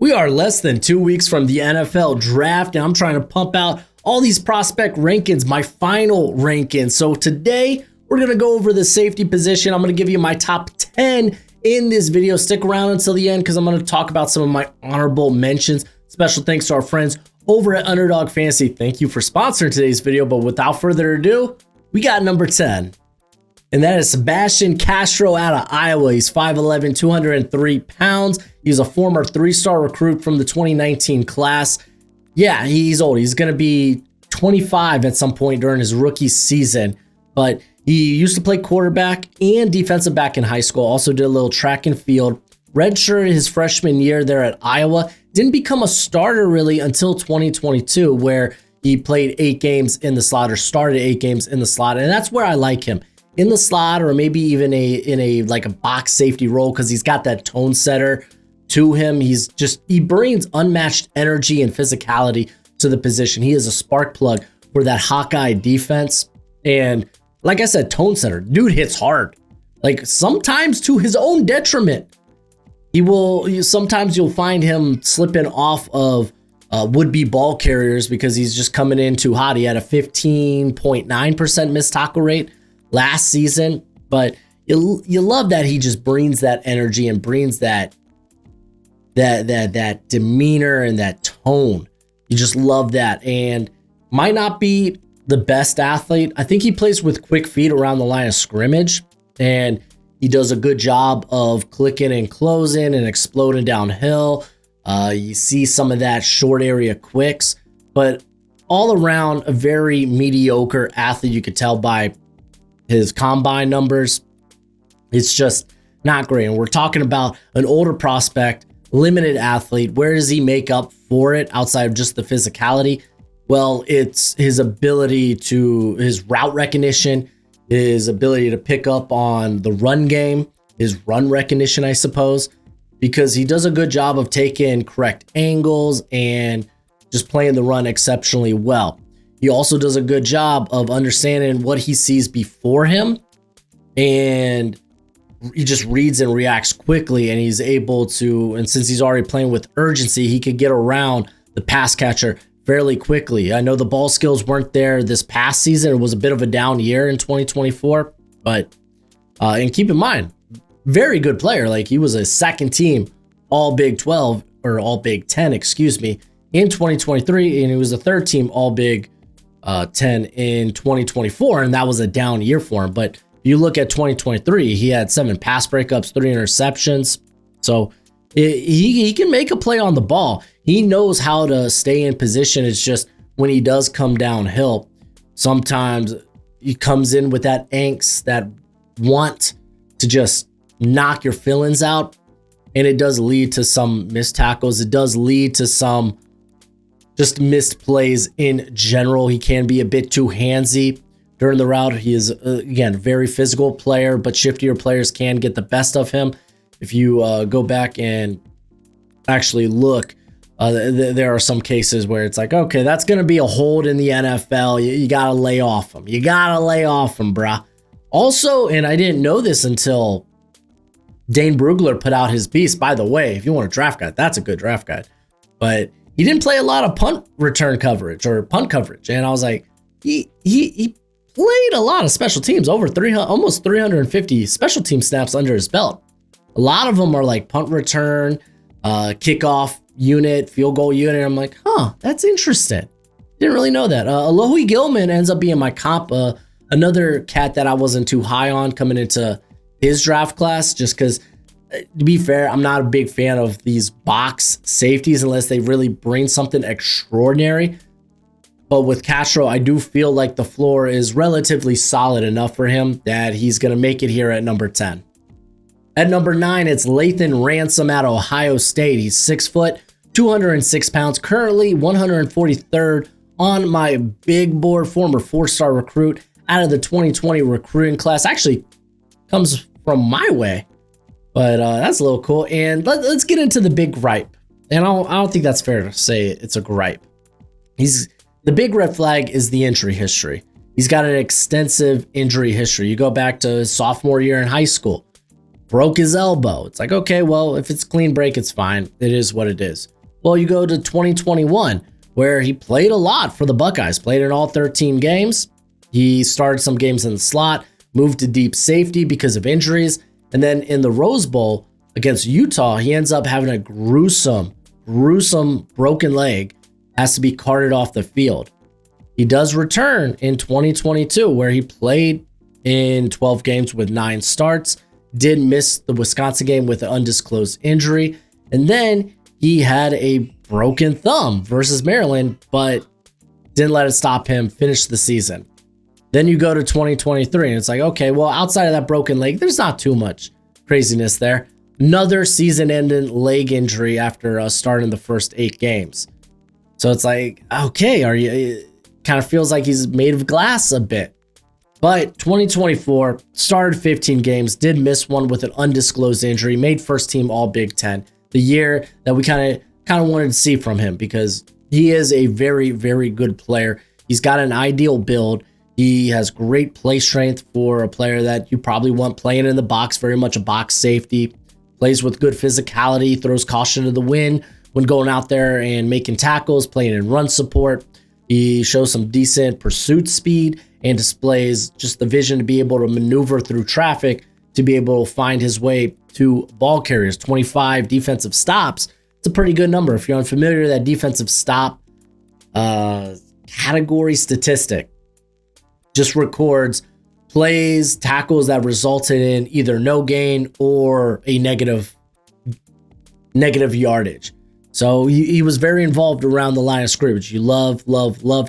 We are less than 2 weeks from the NFL draft, and I'm trying to pump out all these prospect rankings, my final rankings. So today, we're going to go over the safety position. I'm going to give you my top 10 in this video. Stick around until the end because I'm going to talk about some of my honorable mentions. Special thanks to our friends over at Underdog Fantasy. Thank you for sponsoring today's video, but without further ado, we got number 10. And that is Sebastian Castro out of Iowa. He's 5'11", 203 pounds. He's a former 3-star recruit from the 2019 class. Yeah, he's old. He's going to be 25 at some point during his rookie season. But he used to play quarterback and defensive back in high school. Also did a little track and field. Redshirted his freshman year there at Iowa. Didn't become a starter really until 2022, where he played 8 games in the slot, or started 8 games in the slot. And that's where I like him. In the slot, or maybe even in a box safety role, because he's got that tone setter to him. He brings unmatched energy and physicality to the position. He is a spark plug for that Hawkeye defense. And like I said, tone setter. Dude hits hard. Like sometimes to his own detriment. Sometimes you'll find him slipping off of would-be ball carriers because he's just coming in too hot. He had a 15.9% missed tackle rate last season, but you love that he just brings that energy and brings that demeanor and that tone. You just love that. And might not be the best athlete. I think he plays with quick feet around the line of scrimmage, and he does a good job of clicking and closing and exploding downhill. You see some of that short area quicks, but all around a very mediocre athlete. You could tell by his combine numbers. It's just not great. And we're talking about an older prospect, limited athlete. Where does he make up for it outside of just the physicality? Well, it's his ability to, his route recognition, his ability to pick up on the run game, his run recognition, I suppose, because he does a good job of taking correct angles and just playing the run exceptionally well. He also does a good job of understanding what he sees before him, and he just reads and reacts quickly, and he's able to, and since he's already playing with urgency, he could get around the pass catcher fairly quickly. I know the ball skills weren't there this past season. It was a bit of a down year in 2024, but and keep in mind, very good player. Like he was a second team All Big 12 or All Big 10, excuse me, in 2023, and he was a third team All Big 10 in 2024, and that was a down year for him. But if you look at 2023, he had 7 pass breakups, 3 interceptions. So he can make a play on the ball. He knows how to stay in position. It's just when he does come downhill, sometimes he comes in with that angst, that want to just knock your feelings out, and it does lead to some missed tackles. It does lead to some just missed plays in general. He can be a bit too handsy during the route. He is, again, a very physical player, but shiftier players can get the best of him. If you go back and actually look, there are some cases where it's like, okay, that's going to be a hold in the NFL. You got to lay off him. You got to lay off him, bruh. Also, and I didn't know this until Dane Brugler put out his piece. By the way, if you want a draft guide, that's a good draft guide. But he didn't play a lot of punt return coverage or punt coverage. And I was like, he played a lot of special teams, over almost 350 special team snaps under his belt. A lot of them are like punt return, kickoff unit, field goal unit. I'm like, that's interesting. Didn't really know that. Alohi Gilman ends up being my comp. Another cat that I wasn't too high on coming into his draft class, just because, to be fair, I'm not a big fan of these box safeties unless they really bring something extraordinary. But with Castro, I do feel like the floor is relatively solid enough for him that he's going to make it here at number 10. At number 9, it's Lathan Ransom out of Ohio State. He's 6 foot, 206 pounds, currently 143rd on my big board, former 4-star recruit out of the 2020 recruiting class. Actually comes from my way, but that's a little cool. And let's get into the big gripe. And I don't think that's fair to say it's a gripe. The big red flag is the injury history. He's got an extensive injury history. You go back to his sophomore year in high school, broke his elbow. It's like, okay, well, if it's clean break, it's fine. It is what it is. Well, you go to 2021, where he played a lot for the Buckeyes, played in all 13 games. He started some games in the slot, moved to deep safety because of injuries. And then in the Rose Bowl against Utah, he ends up having a gruesome broken leg, has to be carted off the field. He does return in 2022, where he played in 12 games with 9 starts, did miss the Wisconsin game with an undisclosed injury. And then he had a broken thumb versus Maryland, but didn't let it stop him, finished the season. Then you go to 2023 and it's like, okay, well, outside of that broken leg, there's not too much craziness there. Another season-ending leg injury after starting the first 8 games. So it's like, okay, it kind of feels like he's made of glass a bit. But 2024, started 15 games, did miss one with an undisclosed injury, made first team All Big Ten. The year that we kind of wanted to see from him, because he is a very, very good player. He's got an ideal build. He has great play strength for a player that you probably want playing in the box, very much a box safety. Plays with good physicality, throws caution to the wind when going out there and making tackles, playing in run support. He shows some decent pursuit speed and displays just the vision to be able to maneuver through traffic, to be able to find his way to ball carriers. 25 defensive stops. It's a pretty good number. If you're unfamiliar with that defensive stop category statistic, just records plays, tackles that resulted in either no gain or a negative yardage. So he was very involved around the line of scrimmage. You love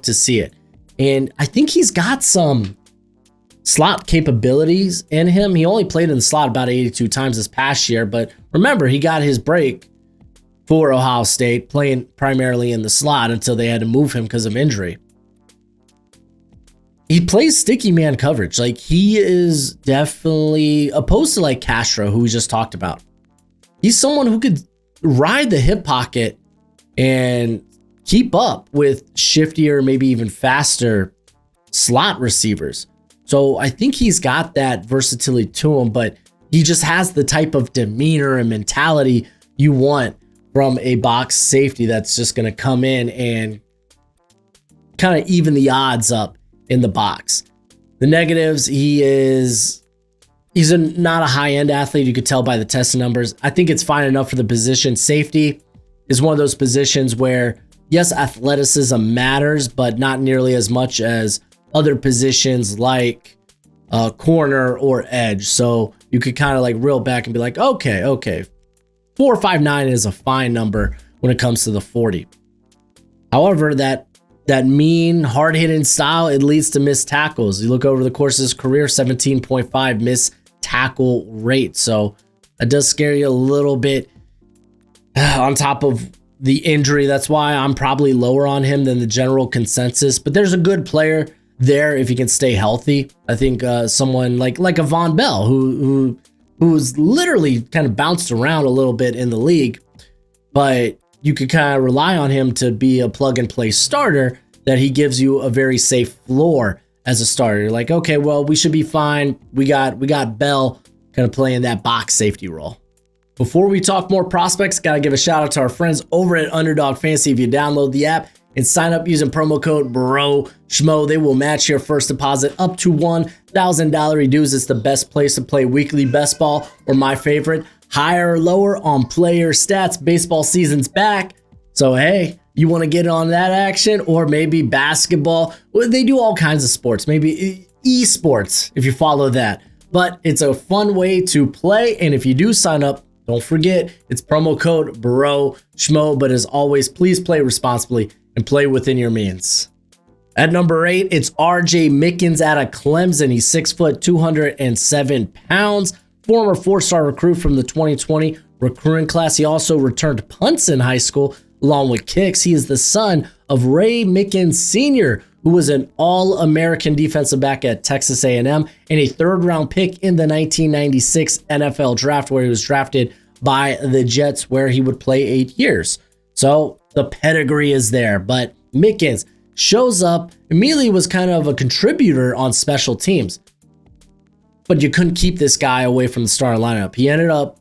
to see it. And I think he's got some slot capabilities in him. He only played in the slot about 82 times this past year, but remember, he got his break for Ohio State playing primarily in the slot until they had to move him because of injury. He plays sticky man coverage. Like, he is definitely opposed to like Castro, who we just talked about. He's someone who could ride the hip pocket and keep up with shiftier, maybe even faster slot receivers. So I think he's got that versatility to him, but he just has the type of demeanor and mentality you want from a box safety that's just going to come in and kind of even the odds up in the box. The negatives, he's not a high-end athlete. You could tell by the testing numbers. I think it's fine enough for the position. Safety is one of those positions where, yes, athleticism matters, but not nearly as much as other positions like corner or edge. So you could kind of like reel back and be like, okay, 4.59 is a fine number when it comes to the 40. However, that mean, hard-hitting style, it leads to missed tackles. You look over the course of his career, 17.5 missed tackle rate. So that does scare you a little bit on top of the injury. That's why I'm probably lower on him than the general consensus. But there's a good player there if he can stay healthy. I think someone like a Von Bell, who's literally kind of bounced around a little bit in the league, but you could kind of rely on him to be a plug and play starter, that he gives you a very safe floor as a starter. You're like, okay, well, we should be fine. We got Bell kind of playing that box safety role. Before we talk more prospects, got to give a shout out to our friends over at Underdog Fantasy. If you download the app and sign up using promo code BROSHMO, they will match your first deposit up to $1,000 dues. It's the best place to play weekly best ball, or my favorite, higher or lower on player stats. Baseball season's back. So, hey, you want to get on that action, or maybe basketball? Well, they do all kinds of sports, maybe esports if you follow that. But it's a fun way to play. And if you do sign up, don't forget, it's promo code BROSHMO. But as always, please play responsibly and play within your means. At number 8, it's RJ Mickens out of Clemson. He's 6 foot, 207 pounds. Former 4-star recruit from the 2020 recruiting class. He also returned punts in high school along with kicks. He is the son of Ray Mickens Sr., who was an All-American defensive back at Texas A&M and a third-round pick in the 1996 NFL draft, where he was drafted by the Jets, where he would play 8 years. So the pedigree is there, but Mickens shows up, immediately was kind of a contributor on special teams. But you couldn't keep this guy away from the starting lineup. He ended up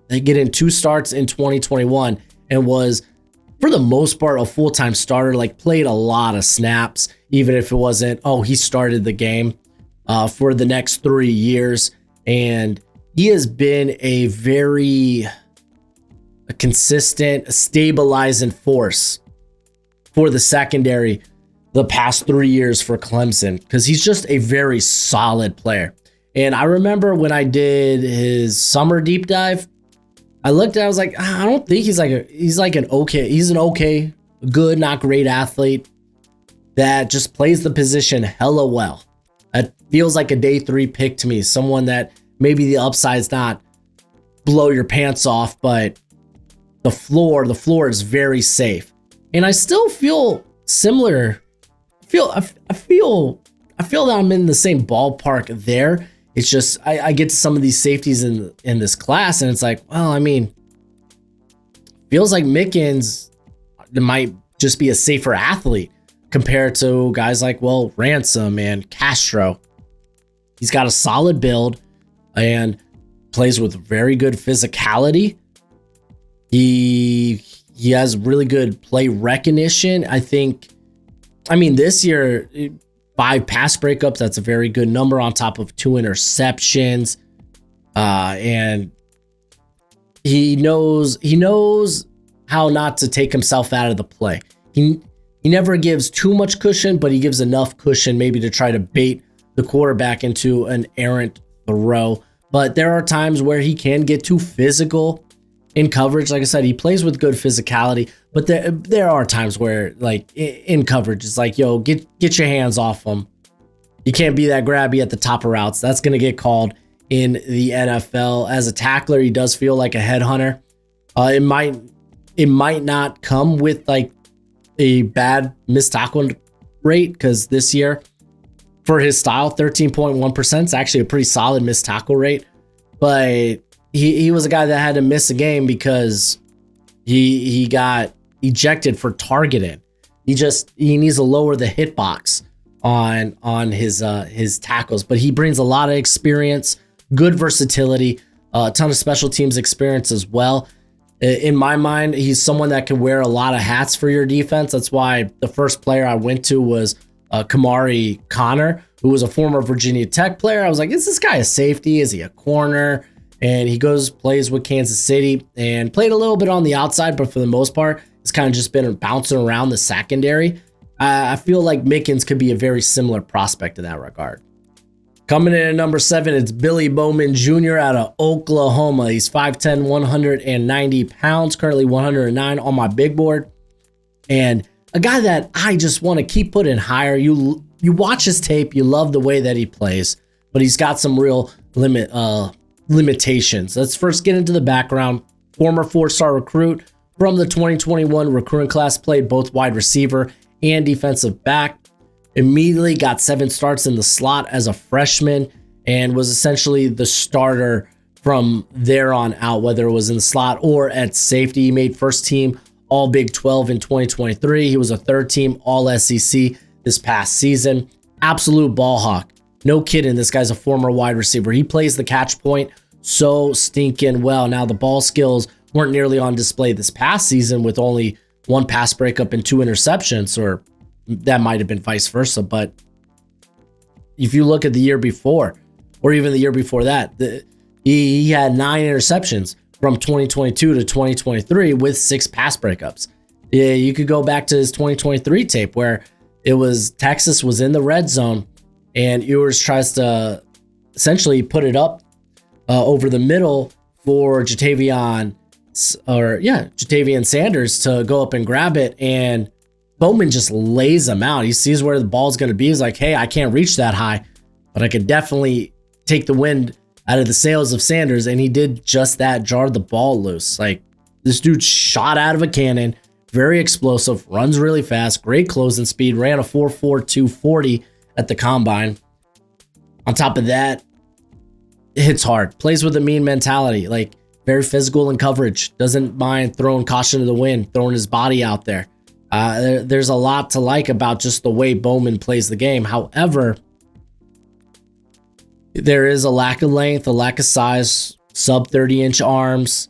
getting 2 starts in 2021 and was for the most part, a full-time starter, like played a lot of snaps, even if it wasn't, oh, he started the game for the next 3 years. And he has been a very consistent, stabilizing force for the secondary the past 3 years for Clemson, because he's just a very solid player. And I remember when I did his summer deep dive, I looked at, I was like, I don't think he's an okay, good, not great athlete that just plays the position hella well. It feels like a day 3 pick to me, someone that maybe the upside's not blow your pants off, but the floor is very safe. And I still feel similar. I feel that I'm in the same ballpark there. It's just I get to some of these safeties in this class, and it's like, well, I mean, feels like Mickens might just be a safer athlete compared to guys like, well, Ransom and Castro. He's got a solid build and plays with very good physicality. He has really good play recognition. I mean, this year, 5 pass breakups, that's a very good number on top of 2 interceptions. And he knows how not to take himself out of the play. He never gives too much cushion, but he gives enough cushion maybe to try to bait the quarterback into an errant throw. But there are times where he can get too physical in coverage. Like I said, he plays with good physicality, but there are times where, like, in coverage, it's like, yo, get your hands off him. You can't be that grabby at the top of routes. That's going to get called in the NFL. As a tackler, he does feel like a headhunter. It might not come with like a bad missed tackle rate, because this year, for his style, 13.1% is actually a pretty solid missed tackle rate. But he was a guy that had to miss a game because he got ejected for targeting. He needs to lower the hitbox on his tackles. But he brings a lot of experience, good versatility, a ton of special teams experience as well. In my mind, he's someone that can wear a lot of hats for your defense. That's why the first player I went to was Kamari Connor, who was a former Virginia Tech player. I was like, is this guy a safety? Is he a corner? And he plays with Kansas City and played a little bit on the outside, but for the most part, it's kind of just been bouncing around the secondary. I feel like Mickens could be a very similar prospect in that regard. Coming in at number 7, it's Billy Bowman Jr. out of Oklahoma. He's 5'10", 190 pounds, currently 109 on my big board. And a guy that I just want to keep putting higher. You watch his tape, you love the way that he plays, but he's got some real limitations. Let's first get into the background. Former 4-star recruit from the 2021 recruiting class, played both wide receiver and defensive back. Immediately got 7 starts in the slot as a freshman and was essentially the starter from there on out, whether it was in the slot or at safety. He made first team All Big 12 in 2023. He was a third team All SEC this past season. Absolute ball hawk. No kidding. This guy's a former wide receiver. He plays the catch point so stinking well. Now, the ball skills weren't nearly on display this past season with only 1 pass breakup and 2 interceptions, or that might have been vice versa. But if you look at the year before, or even the year before that, he had 9 interceptions from 2022 to 2023 with 6 pass breakups. Yeah, you could go back to his 2023 tape where it was Texas was in the red zone and Ewers tries to essentially put it up over the middle for Jatavian Sanders to go up and grab it, and Bowman just lays him out. He sees where the ball's going to be. He's like, hey, I can't reach that high, but I could definitely take the wind out of the sails of Sanders. And he did just that, jarred the ball loose. Like, this dude shot out of a cannon, very explosive, runs really fast, great closing speed, ran a 4.4 240 at the combine. On top of that, hits hard, plays with a mean mentality, like very physical in coverage, doesn't mind throwing caution to the wind, throwing his body out there. There's a lot to like about just the way Bowman plays the game. However, there is a lack of length, a lack of size, sub 30-inch arms.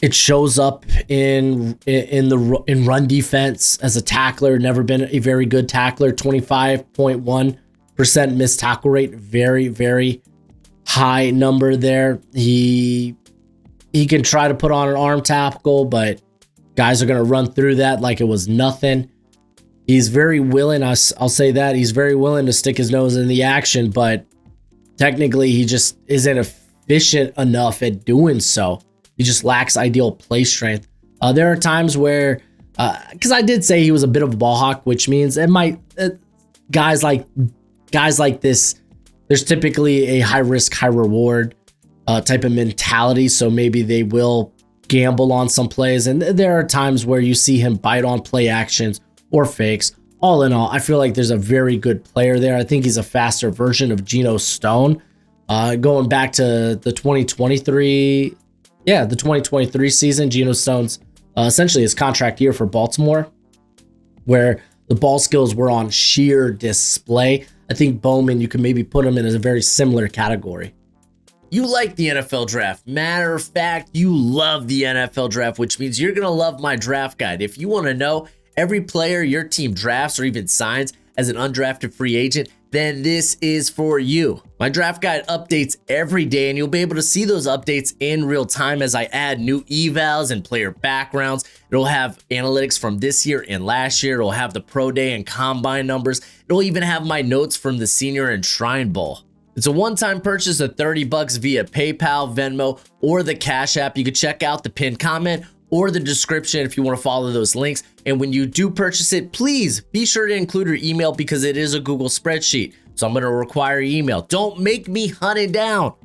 It shows up in run defense as a tackler. Never been a very good tackler. 25.1% missed tackle rate. Very, very high number there. He can try to put on an arm tackle, but guys are going to run through that like it was nothing. He's very willing. I'll say that he's very willing to stick his nose in the action, but technically he just isn't efficient enough at doing so. He just lacks ideal play strength. There are times where, because I did say he was a bit of a ball hawk, which means it might guys like this. There's typically a high risk, high reward type of mentality, so maybe they will gamble on some plays. And there are times where you see him bite on play actions or fakes. All in all, I feel like there's a very good player there. I think he's a faster version of Geno Stone. Going back to the 2023 season, Geno Stone's essentially his contract year for Baltimore, where the ball skills were on sheer display. I think Bowman, you can maybe put him in as a very similar category. You like the NFL draft. Matter of fact, you love the NFL draft, which means you're going to love my draft guide. If you want to know every player your team drafts or even signs as an undrafted free agent, then this is for you. My draft guide updates every day, and you'll be able to see those updates in real time as I add new evals and player backgrounds. It'll have analytics from this year and last year. It'll have the pro day and combine numbers. It'll even have my notes from the Senior and Shrine Bowl. It's a one-time purchase of $30 via PayPal, Venmo, or the Cash App. You can check out the pinned comment or the description if you want to follow those links. And when you do purchase it, please be sure to include your email because it is a Google spreadsheet. So I'm going to require your email. Don't make me hunt it down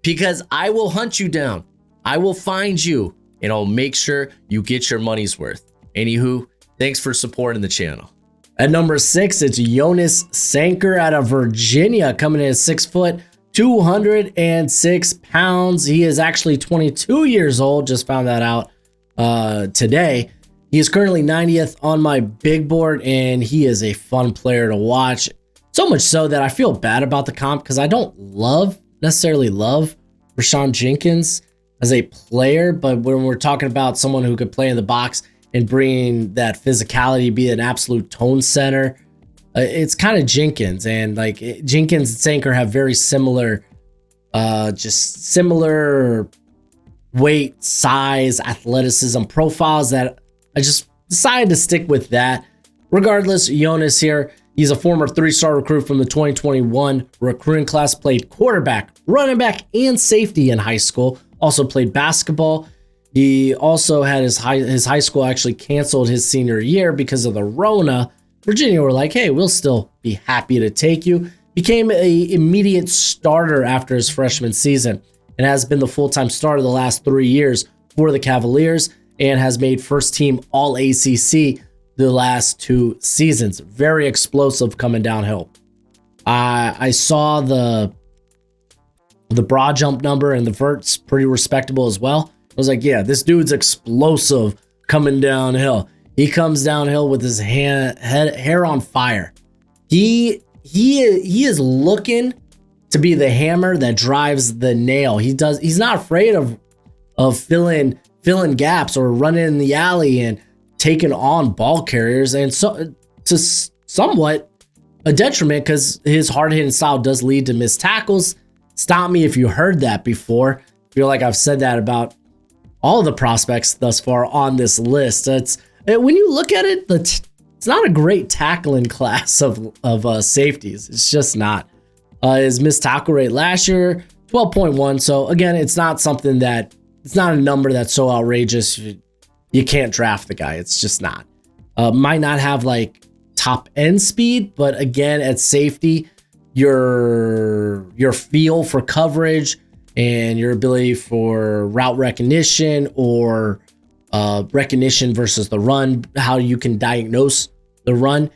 because I will hunt you down. I will find you and I'll make sure you get your money's worth. Anywho, thanks for supporting the channel. At number 6, it's Jonas Sanker out of Virginia, coming in at 6 foot, 206 pounds. He is actually 22 years old. Just found that out today. He is currently 90th on my big board, and he is a fun player to watch. So much so that I feel bad about the comp because I don't necessarily love Rashawn Jenkins as a player, but when we're talking about someone who could play in the box and bring that physicality, be an absolute tone setter, it's kind of Jenkins. And like Jenkins and Sanker have very similar, just similar weight, size, athleticism profiles that I just decided to stick with that. Regardless, Jonas here, he's a former 3-star recruit from the 2021 recruiting class, played quarterback, running back, and safety in high school, also played basketball. He also had his high school actually canceled his senior year because of the Rona. Virginia were like, hey, we'll still be happy to take you. Became an immediate starter after his freshman season and has been the full-time starter the last 3 years for the Cavaliers and has made first team all ACC the last 2 seasons. Very explosive coming downhill. I saw the broad jump number and the vert's pretty respectable as well. I was like, yeah, this dude's explosive coming downhill. He comes downhill with his hair on fire. He is looking to be the hammer that drives the nail. He's not afraid of filling gaps or running in the alley and taking on ball carriers, and so to somewhat a detriment because his hard-hitting style does lead to missed tackles. Stop me if you heard that before. I feel like I've said that about all the prospects thus far on this list. When you look at it, it's not a great tackling class of safeties. It's just not. His missed tackle rate last year, 12.1. So again, it's not a number that's so outrageous you can't draft the guy. It's just not. Might not have like top end speed, but again, at safety, your feel for coverage and your ability for route recognition or recognition versus the run, how you can diagnose the run,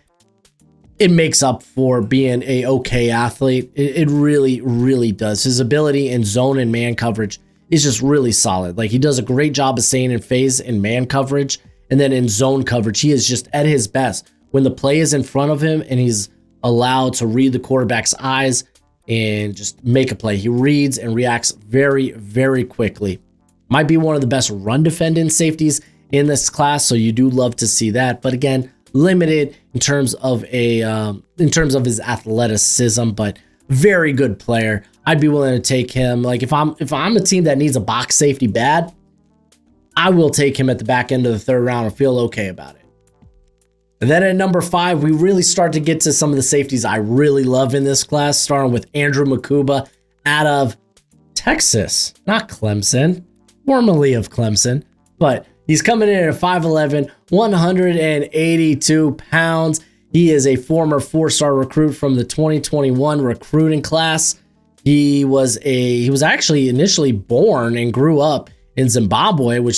it makes up for being a okay athlete. It really, really does. His ability in zone and man coverage is just really solid. Like, he does a great job of staying in phase in man coverage, and then in zone coverage, he is just at his best when the play is in front of him and he's allowed to read the quarterback's eyes and just make a play. He reads and reacts very, very quickly. Might be one of the best run defending safeties in this class, so you do love to see that. But again, limited in terms of his athleticism, but very good player. I'd be willing to take him. Like if I'm a team that needs a box safety bad, I will take him at the back end of the third round and feel okay about it. And then at number 5, we really start to get to some of the safeties I really love in this class, starting with Andrew Makuba out of Texas, not Clemson, formerly of Clemson, but he's coming in at 5'11", 182 pounds. He is a former 4-star recruit from the 2021 recruiting class. He was actually initially born and grew up in Zimbabwe, which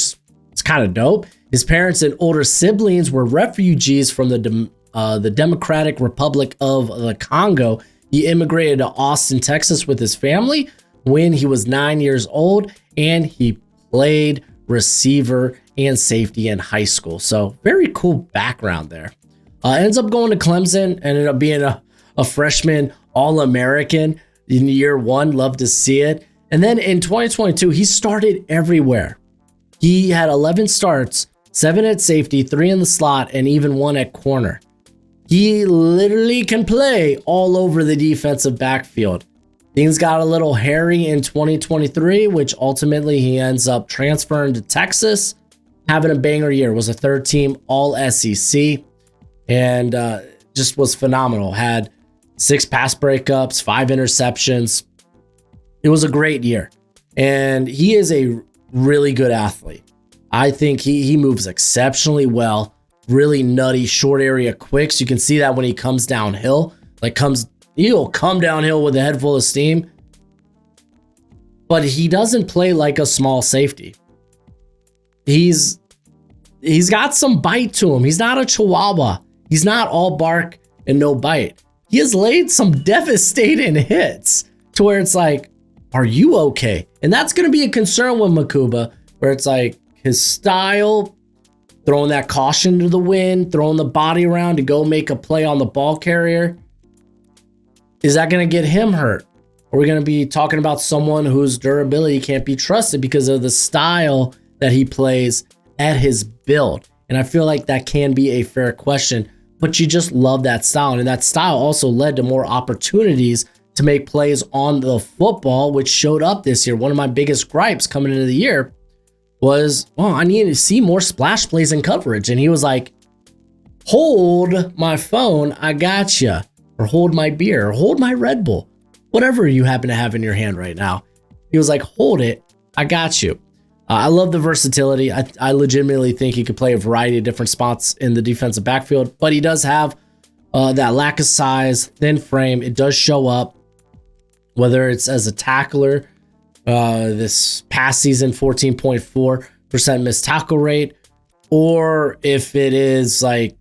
is kind of dope. His parents and older siblings were refugees from the Democratic Republic of the Congo. He immigrated to Austin, Texas with his family when he was 9 years old, and he played receiver and safety in high school. So very cool background there. Ends up going to Clemson, ended up being a freshman All-American in year 1. Love to see it. And then in 2022, he started everywhere. He had 11 starts, 7 at safety, 3 in the slot, and even 1 at corner. He literally can play all over the defensive backfield. Things got a little hairy in 2023, which ultimately he ends up transferring to Texas, having a banger year. Was a 3rd-team All-SEC, and just was phenomenal. Had 6 pass breakups, 5 interceptions. It was a great year, and he is a really good athlete. I think he moves exceptionally well. Really nutty short area quicks. You can see that when he comes downhill. He'll come downhill with a head full of steam, but he doesn't play like a small safety. He's got some bite to him. He's not a chihuahua. He's not all bark and no bite. He has laid some devastating hits to where it's like, are you okay? And that's going to be a concern with Makuba, where it's like his style, throwing that caution to the wind, throwing the body around to go make a play on the ball carrier. Is that going to get him hurt? Are we going to be talking about someone whose durability can't be trusted because of the style that he plays at his build? And I feel like that can be a fair question, but you just love that style. And that style also led to more opportunities to make plays on the football, which showed up this year. One of my biggest gripes coming into the year was, well, I need to see more splash plays and coverage. And he was like, hold my phone, I gotcha. Or hold my beer, or hold my Red Bull, whatever you happen to have in your hand right now. He was like, hold it, I got you. I love the versatility. I legitimately think he could play a variety of different spots in the defensive backfield, but he does have that lack of size, thin frame. It does show up, whether it's as a tackler, this past season, 14.4% missed tackle rate, or if it is like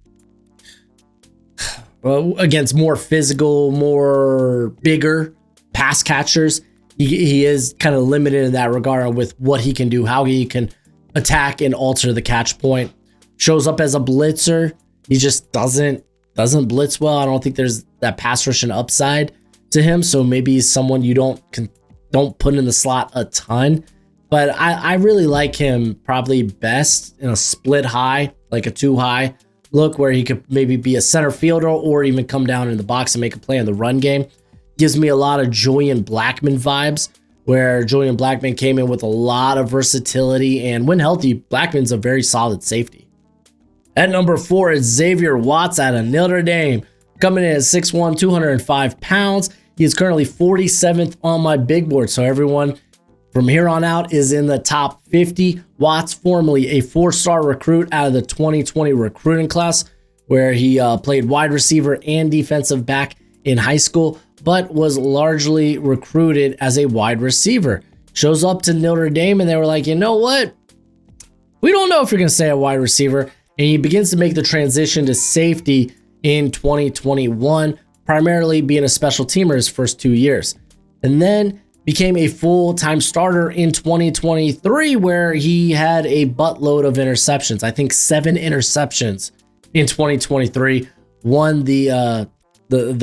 against more physical, more bigger pass catchers. He is kind of limited in that regard with what he can do, how he can attack and alter the catch point. Shows up as a blitzer. He just doesn't blitz well. I don't think there's that pass rushing upside to him. So maybe he's someone you don't put in the slot a ton. But I really like him probably best in a split high, like a 2 high look, where he could maybe be a center fielder or even come down in the box and make a play in the run game. Gives me a lot of Julian Blackmon vibes, where Julian Blackmon came in with a lot of versatility, and when healthy, Blackmon's a very solid safety. At number 4 is Xavier Watts out of Notre Dame, coming in at 6'1", 205 pounds. He is currently 47th on my big board, so everyone from here on out is in the top 50. Watts, formerly a 4-star recruit out of the 2020 recruiting class, where he played wide receiver and defensive back in high school, but was largely recruited as a wide receiver. Shows up to Notre Dame, and they were like, you know what? We don't know if you're going to stay a wide receiver. And he begins to make the transition to safety in 2021, primarily being a special teamer his first 2 years. And then became a full-time starter in 2023, where he had a buttload of interceptions. I think 7 interceptions in 2023. Won the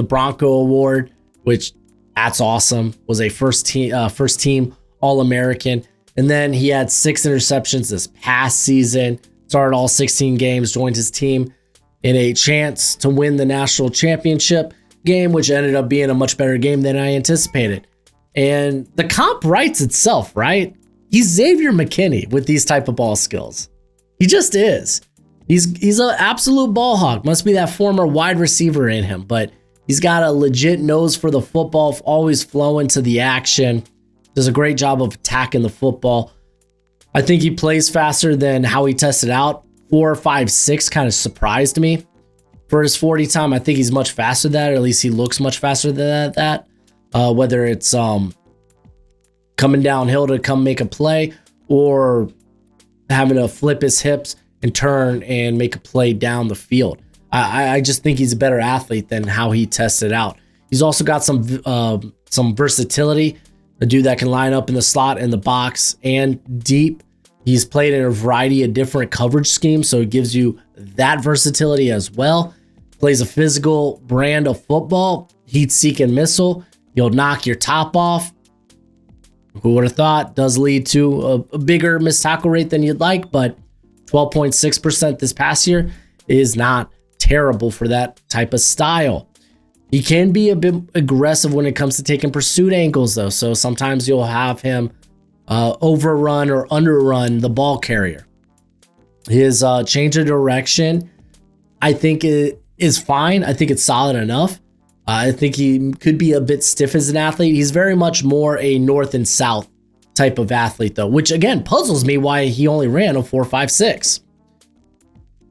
Bronco Award, which that's awesome. Was a first team All-American. And then he had 6 interceptions this past season, started all 16 games, joined his team in a chance to win the national championship game, which ended up being a much better game than I anticipated. And the comp writes itself, right? He's Xavier McKinney with these type of ball skills. He just is. He's an absolute ball hawk. Must be that former wide receiver in him, but he's got a legit nose for the football, always flowing to the action. Does a great job of attacking the football. I think he plays faster than how he tested out. 4.56 kind of surprised me. For his 40 time, I think he's much faster than that, or at least he looks much faster than that. Whether it's coming downhill to come make a play or having to flip his hips and turn and make a play down the field. I just think he's a better athlete than how he tested out. He's also got some versatility. A dude that can line up in the slot, in the box, and deep. He's played in a variety of different coverage schemes, so it gives you that versatility as well. Plays a physical brand of football, heat seek and missile. He'll knock your top off. Who would have thought? Does lead to a bigger missed tackle rate than you'd like, but 12.6% this past year is not terrible for that type of style. He can be a bit aggressive when it comes to taking pursuit angles, though. So sometimes you'll have him overrun or underrun the ball carrier. His change of direction, I think it is fine. I think it's solid enough. I think he could be a bit stiff as an athlete. He's very much more a north and south type of athlete, though, which again puzzles me why he only ran a 4.56.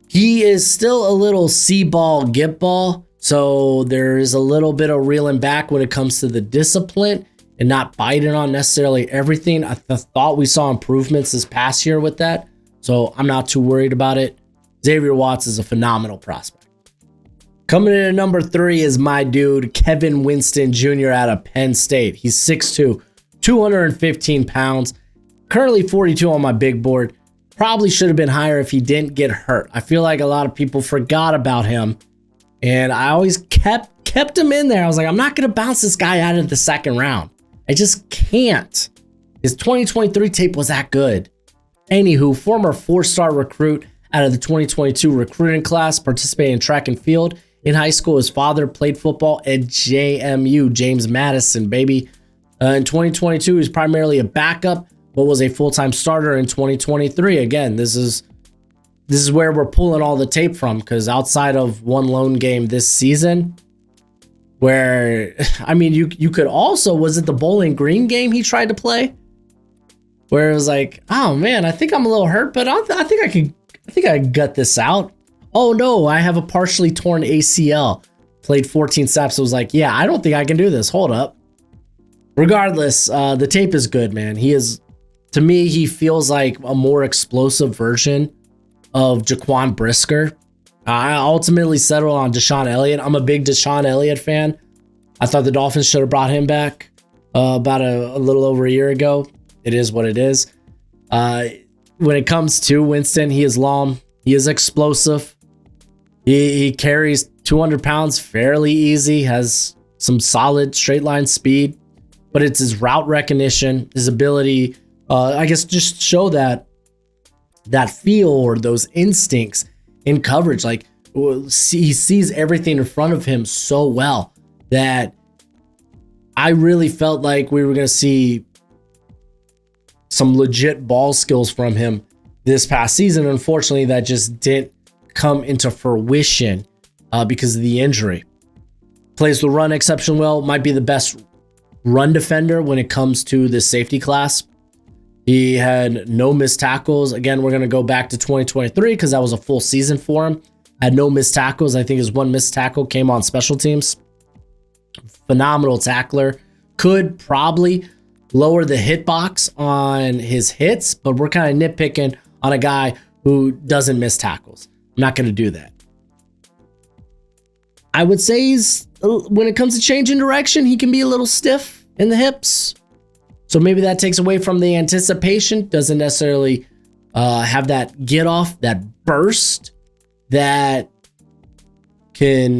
He is still a little see ball, get ball. So there is a little bit of reeling back when it comes to the discipline and not biting on necessarily everything. I thought we saw improvements this past year with that. So I'm not too worried about it. Xavier Watts is a phenomenal prospect. Coming in at number 3 is my dude, Kevin Winston Jr. out of Penn State. He's 6'2", 215 pounds, currently 42 on my big board. Probably should have been higher if he didn't get hurt. I feel like a lot of people forgot about him. And I always kept him in there. I was like, I'm not going to bounce this guy out of the second round. I just can't. His 2023 tape was that good. Anywho, former 4-star recruit out of the 2022 recruiting class, participating in track and field. In high school, his father played football at JMU, James Madison, baby. In 2022, he was primarily a backup, but was a full-time starter in 2023. Again, this is where we're pulling all the tape from, because outside of one lone game this season, where, I mean, you could also, was it the Bowling Green game he tried to play? Where it was like, oh man, I think I'm a little hurt, but I think I could gut this out. Oh no, I have a partially torn ACL. Played 14 snaps. It was like, yeah, I don't think I can do this. Hold up. Regardless, the tape is good, man. To me, he feels like a more explosive version of Jaquan Brisker. I ultimately settled on Deshaun Elliott. I'm a big Deshaun Elliott fan. I thought the Dolphins should have brought him back about a little over a year ago. It is what it is. When it comes to Winston, he is long. He is explosive. He carries 200 pounds fairly easy, has some solid straight line speed, but it's his route recognition, his ability, I guess, just show that feel or those instincts in coverage. Like, he sees everything in front of him so well that I really felt like we were going to see some legit ball skills from him this past season. Unfortunately, that just didn't come into fruition because of the injury. Plays the run exception well, might be the best run defender when it comes to the safety class. He had no missed tackles. Again, we're going to go back to 2023 because that was a full season for him. Had no missed tackles. I think his one missed tackle came on special teams. Phenomenal tackler. Could probably lower the hitbox on his hits, but we're kind of nitpicking on a guy who doesn't miss tackles. I'm not going to do that. I would say when it comes to changing direction, he can be a little stiff in the hips. So maybe that takes away from the anticipation. Doesn't necessarily have that get off, that burst that can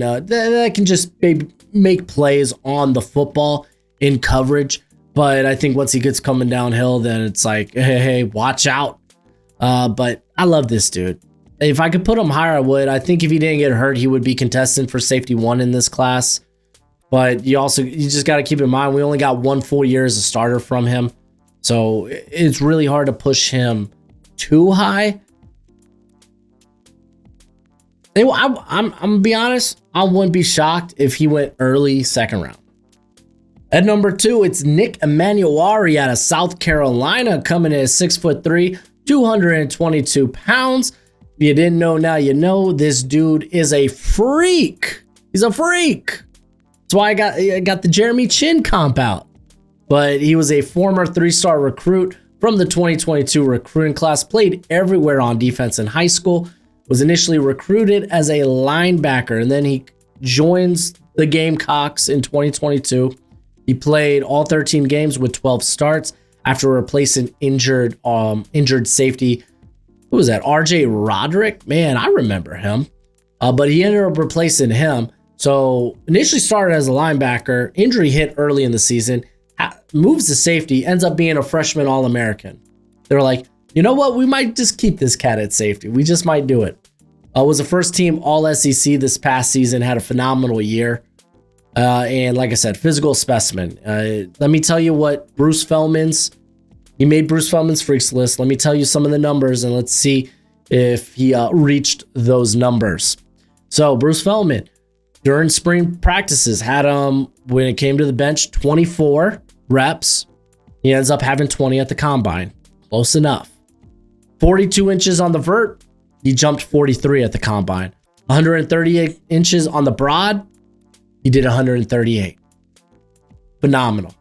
just maybe make plays on the football in coverage. But I think once he gets coming downhill, then it's like, hey, watch out. But I love this dude. If I could put him higher, I would. I think if he didn't get hurt, he would be contestant for safety 1 in this class. But you just got to keep in mind, we only got 1 full year as a starter from him. So it's really hard to push him too high. I'm gonna be honest, I wouldn't be shocked if he went early 2nd round. At number 2, it's Nick Emmanworri out of South Carolina, coming in at 6'3", 222 pounds. If you didn't know, now you know. This dude is a freak. He's a freak. That's why I got the Jeremy Chin comp out. But he was a former 3-star recruit from the 2022 recruiting class, played everywhere on defense in high school, was initially recruited as a linebacker, and then he joins the Gamecocks in 2022. He played all 13 games with 12 starts after replacing injured safety. Who was that? RJ Roderick? Man, I remember him. But he ended up replacing him. So initially started as a linebacker, injury hit early in the season, moves to safety, ends up being a freshman All-American. They're like, you know what? We might just keep this cat at safety. We just might do it. Was a first team All-SEC this past season, had a phenomenal year. And like I said, physical specimen. Let me tell you what he made Bruce Feldman's freaks list. Let me tell you some of the numbers and let's see if he reached those numbers. So Bruce Feldman, during spring practices, had when it came to the bench, 24 reps. He ends up having 20 at the combine. Close enough. 42 inches on the vert. He jumped 43 at the combine. 138 inches on the broad. He did 138. Phenomenal.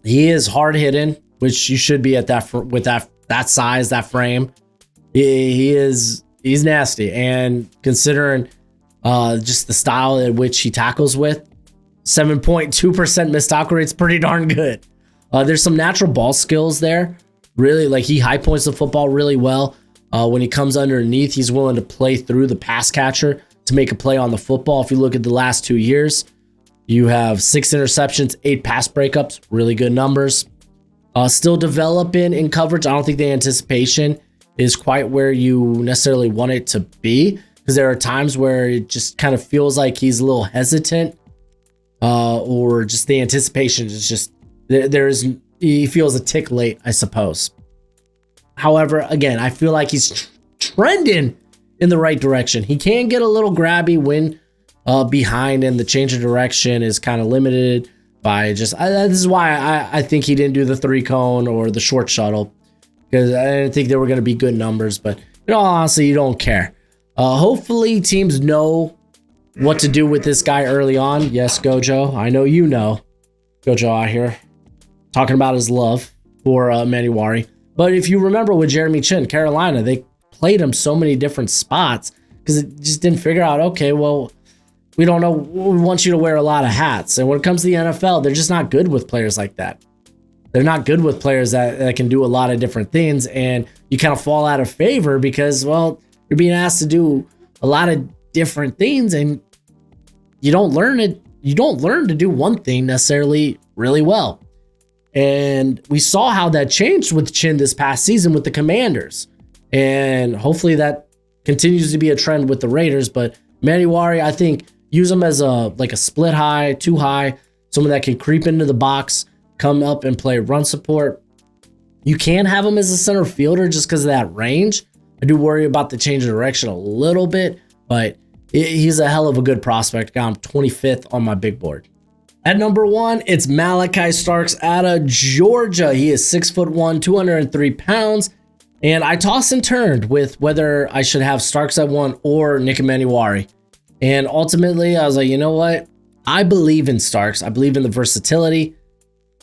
He is hard hitting, which you should be at with that size, that frame. He's nasty, and considering just the style at which he tackles with, 7.2% missed tackle rate's pretty darn good. There's some natural ball skills there. Really, like he high points the football really well. When he comes underneath, he's willing to play through the pass catcher to make a play on the football. If you look at the last 2 years, you have 6 interceptions, 8 pass breakups, really good numbers. Still developing in coverage. I don't think the anticipation is quite where you necessarily want it to be, because there are times where it just kind of feels like he's a little hesitant, or just the anticipation is just he feels a tick late, I suppose. However, again, I feel like he's trending in the right direction. He can get a little grabby when behind, and the change of direction is kind of limited by just this is why I think he didn't do the 3-cone or the short shuttle, because I didn't think there were going to be good numbers. But honestly, you don't care. Hopefully teams know what to do with this guy early on. Yes, Gojo, I know you know. Gojo out here talking about his love for Emmanworri. But if you remember with Jeremy Chin, Carolina, they played him so many different spots because it just didn't figure out, okay, well, we don't know. We want you to wear a lot of hats. And when it comes to the NFL, they're just not good with players like that. They're not good with players that can do a lot of different things. And you kind of fall out of favor because, well, you're being asked to do a lot of different things, and you don't learn it. You don't learn to do one thing necessarily really well. And we saw how that changed with Chin this past season with the Commanders. And hopefully that continues to be a trend with the Raiders. But Emmanworri, I think, use him as a split high, 2 high, someone that can creep into the box, come up and play run support. You can have him as a center fielder just because of that range. I do worry about the change of direction a little bit, but he's a hell of a good prospect. Got him 25th on my big board. At number 1, it's Malaki Starks out of Georgia. He is 6'1", 203 pounds. And I tossed and turned with whether I should have Starks at 1 or Nick Emmanworri. And ultimately, I was like, you know what? I believe in Starks. I believe in the versatility.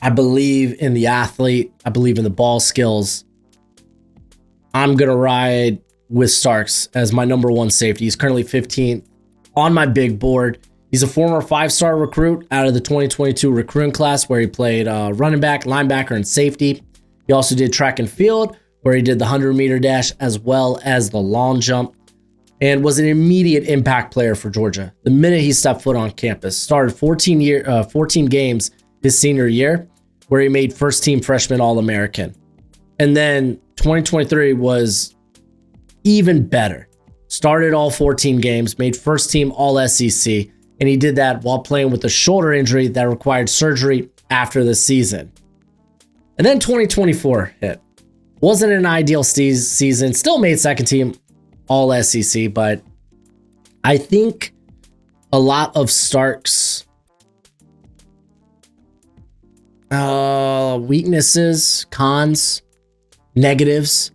I believe in the athlete. I believe in the ball skills. I'm going to ride with Starks as my number 1 safety. He's currently 15th on my big board. He's a former 5-star recruit out of the 2022 recruiting class, where he played running back, linebacker, and safety. He also did track and field, where he did the 100-meter dash as well as the long jump, and was an immediate impact player for Georgia. The minute he stepped foot on campus, started 14 games his senior year, where he made first team freshman All-American. And then 2023 was even better. Started all 14 games, made first team All-SEC, and he did that while playing with a shoulder injury that required surgery after the season. And then 2024 hit. Wasn't an ideal season, still made second team All-SEC, but I think a lot of Stark's weaknesses, cons, negatives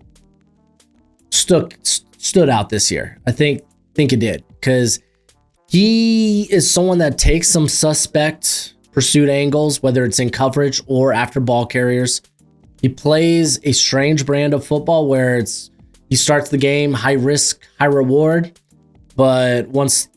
stood out this year. I think it did, because he is someone that takes some suspect pursuit angles, whether it's in coverage or after ball carriers. He plays a strange brand of football where he starts the game high risk, high reward, but once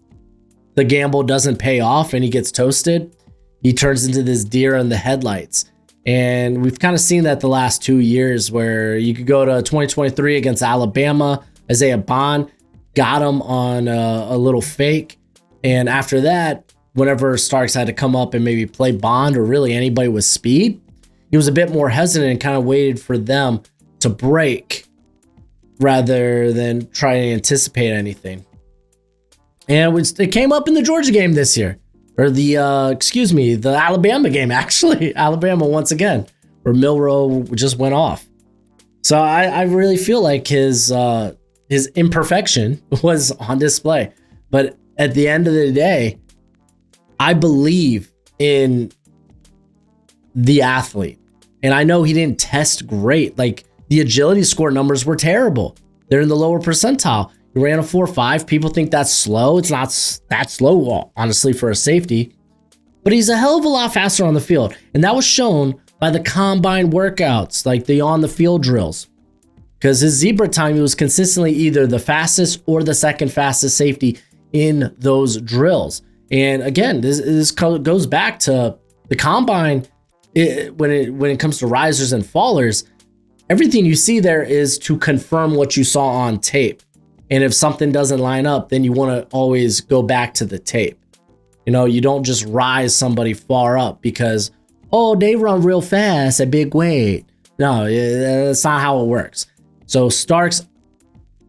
the gamble doesn't pay off and he gets toasted, he turns into this deer in the headlights. And we've kind of seen that the last 2 years, where you could go to 2023 against Alabama. Isaiah Bond got him on a little fake. And after that, whenever Starks had to come up and maybe play Bond or really anybody with speed, he was a bit more hesitant and kind of waited for them to break rather than try to anticipate anything. And it came up in the Georgia game this year. Or the Alabama game, actually. Alabama once again, where Milroe just went off. So I really feel like his imperfection was on display. But at the end of the day, I believe in the athlete. And I know he didn't test great. Like, the agility score numbers were terrible. They're in the lower percentile. He ran a 4.5. People think that's slow. It's not that slow, honestly, for a safety. But he's a hell of a lot faster on the field. And that was shown by the combine workouts, like the on-the-field drills. Because his zebra time, he was consistently either the fastest or the second fastest safety in those drills. And again, this goes back to the combine. When it comes to risers and fallers, everything you see there is to confirm what you saw on tape. And if something doesn't line up, then you want to always go back to the tape. You know, you don't just rise somebody far up because, oh, they run real fast at big weight. No, that's not how it works. So Starks,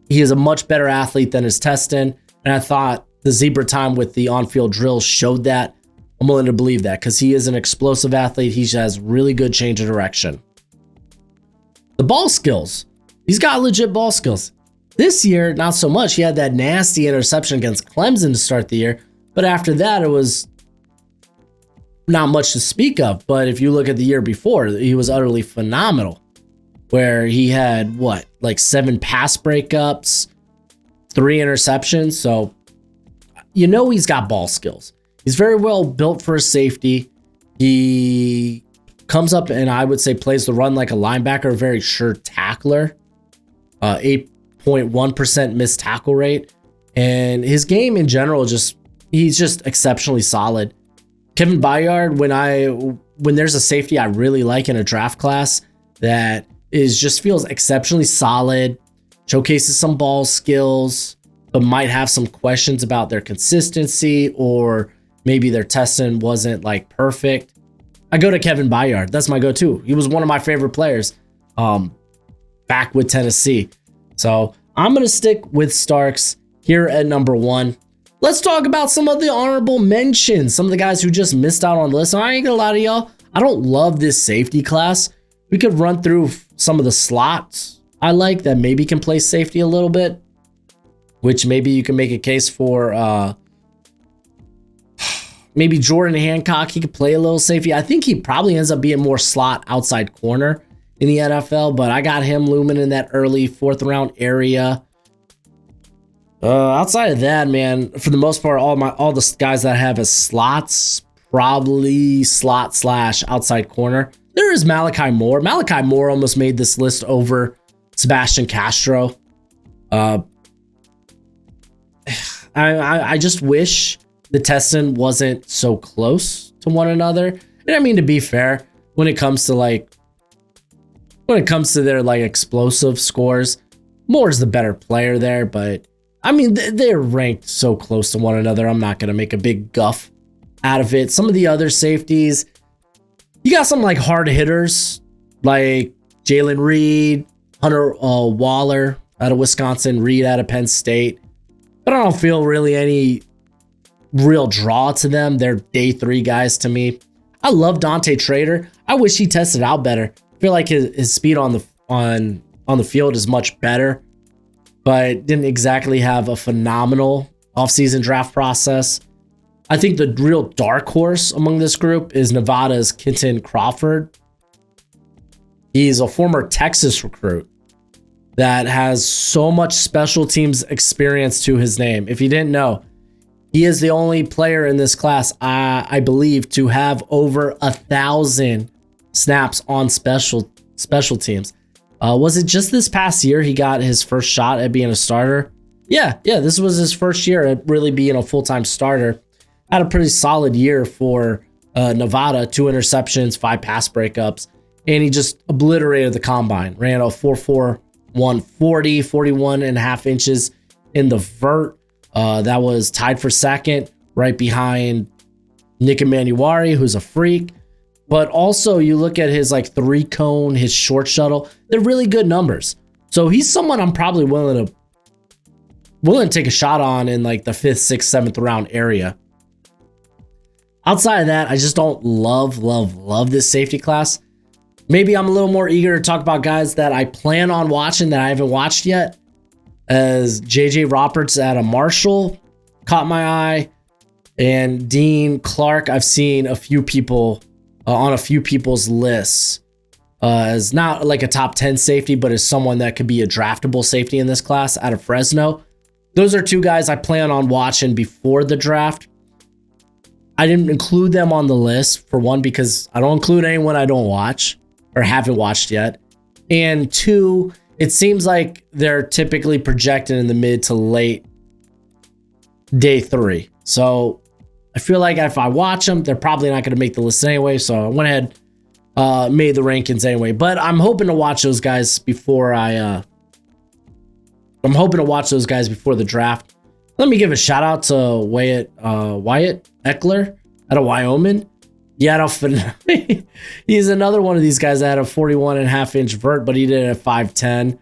he is a much better athlete than his testing. And I thought the zebra time with the on-field drills showed that. I'm willing to believe that because he is an explosive athlete. He has really good change of direction. The ball skills. He's got legit ball skills. This year, not so much. He had that nasty interception against Clemson to start the year. But after that, it was not much to speak of. But if you look at the year before, he was utterly phenomenal. Where he had, like 7 pass breakups, 3 interceptions. So, you know he's got ball skills. He's very well built for a safety. He comes up and I would say plays the run like a linebacker, a very sure tackler. 8.1% missed tackle rate. And his game in general, he's just exceptionally solid. Kevin Byard, when there's a safety I really like in a draft class that just feels exceptionally solid, showcases some ball skills, but might have some questions about their consistency or maybe their testing wasn't like perfect, I go to Kevin Byard. That's my go-to. He was one of my favorite players back with Tennessee. So I'm going to stick with Starks here at number 1. Let's talk about some of the honorable mentions, some of the guys who just missed out on the list. I ain't gonna lie to y'all, I don't love this safety class. We could run through some of the slots I like that maybe can play safety a little bit, which maybe you can make a case for maybe Jordan Hancock. He could play a little safety. I think he probably ends up being more slot outside corner in the NFL, but I got him looming in that early 4th round area. Outside of that, man, for the most part, all the guys that I have as slots, probably slot / outside corner. There is Malaki Moore. Malaki Moore almost made this list over Sebastian Castro. I just wish the testing wasn't so close to one another. And I mean, to be fair, when it comes to their like explosive scores, Moore's the better player there, but I mean, they're ranked so close to one another. I'm not going to make a big guff out of it. Some of the other safeties, You got some like hard hitters like Jalen Reed, Hunter Waller out of Wisconsin, Reed out of Penn State. But I don't feel really any real draw to them. They're day 3 guys to me. I love Dante Trader. I wish he tested out better. I feel like his speed on the field is much better, but didn't exactly have a phenomenal offseason draft process. I think the real dark horse among this group is Nevada's Kenton Crawford. He's a former Texas recruit that has so much special teams experience to his name. If you didn't know, he is the only player in this class, I believe, to have over 1,000 snaps on special teams. Was it just this past year he got his first shot at being a starter? Yeah, this was his first year at really being a full-time starter. Had a pretty solid year for Nevada, 2 interceptions, 5 pass breakups, and he just obliterated the combine. Ran a 4.4 140, 41 and a half inches in the vert. That was tied for second, right behind Nick Emmanworri, who's a freak. But also you look at his like 3-cone, his short shuttle, they're really good numbers. So he's someone I'm probably willing to take a shot on in like the 5th, 6th, 7th round area. Outside of that, I just don't love this safety class. Maybe I'm a little more eager to talk about guys that I plan on watching that I haven't watched yet. As JJ Roberts out of Marshall caught my eye, and Dean Clark, I've seen a few people on a few people's lists as not like a top 10 safety, but as someone that could be a draftable safety in this class out of Fresno. Those are 2 guys I plan on watching before the draft. I didn't include them on the list, for one, because I don't include anyone I don't watch or haven't watched yet. And 2, it seems like they're typically projected in the mid to late day 3. So I feel like if I watch them, they're probably not going to make the list anyway. So I went ahead, made the rankings anyway. But I'm hoping to watch those guys before I'm hoping to watch those guys before the draft. Let me give a shout out to Wyatt Eckler out of Wyoming. He's another one of these guys that had a 41 and a half inch vert, but he did it at 5'10",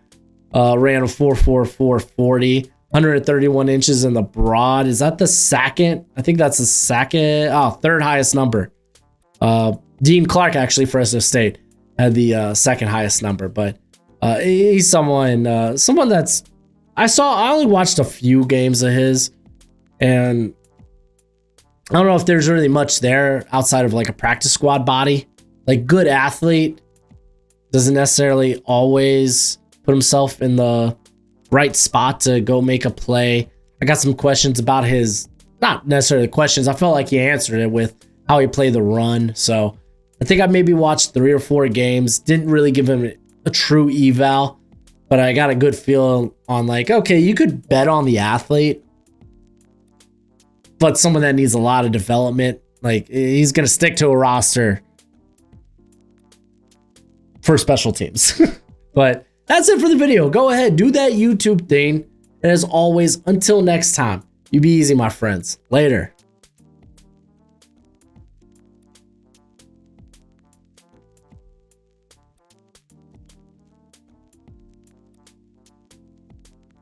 ran a 4.44 40, 131 inches in the broad. Is that the second? I think that's the second. Third highest number. Dean Clark, actually, Fresno State had the second highest number, but he's someone that's, I only watched a few games of his, and I don't know if there's really much there outside of like a practice squad body. Like, good athlete, doesn't necessarily always put himself in the right spot to go make a play. I got some questions about his, not necessarily questions. I felt like he answered it with how he played the run. So I think I maybe watched 3 or 4 games. Didn't really give him a true eval, but I got a good feel on like, okay, you could bet on the athlete, but someone that needs a lot of development. Like, he's going to stick to a roster for special teams. But that's it for the video. Go ahead, do that YouTube thing. And as always, until next time, you be easy, my friends. Later.